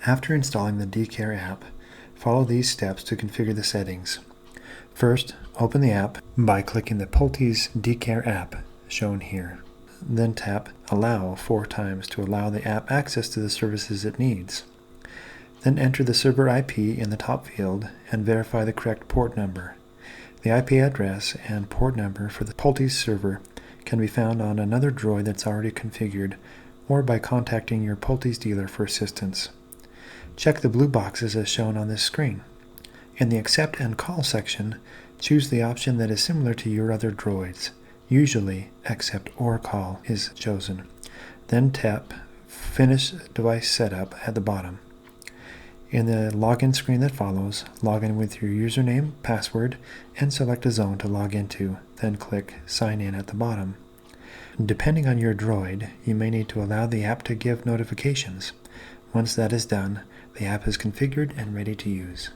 After installing the DCare app, follow these steps to configure the settings. First, open the app by clicking the Poltys Dealer app shown here. Then tap Allow 4 times to allow the app access to the services it needs. Then enter the server IP in the top field and verify the correct port number. The IP address and port number for the Poltys server can be found on another droid that's already configured or by contacting your Poltys dealer for assistance. Check the blue boxes as shown on this screen. In the Accept and Call section, choose the option that is similar to your other droids. Usually, Accept or Call is chosen. Then tap Finish Device Setup at the bottom. In the login screen that follows, log in with your username, password, and select a zone to log into, then click Sign In at the bottom. Depending on your droid, you may need to allow the app to give notifications. Once that is done, the app is configured and ready to use.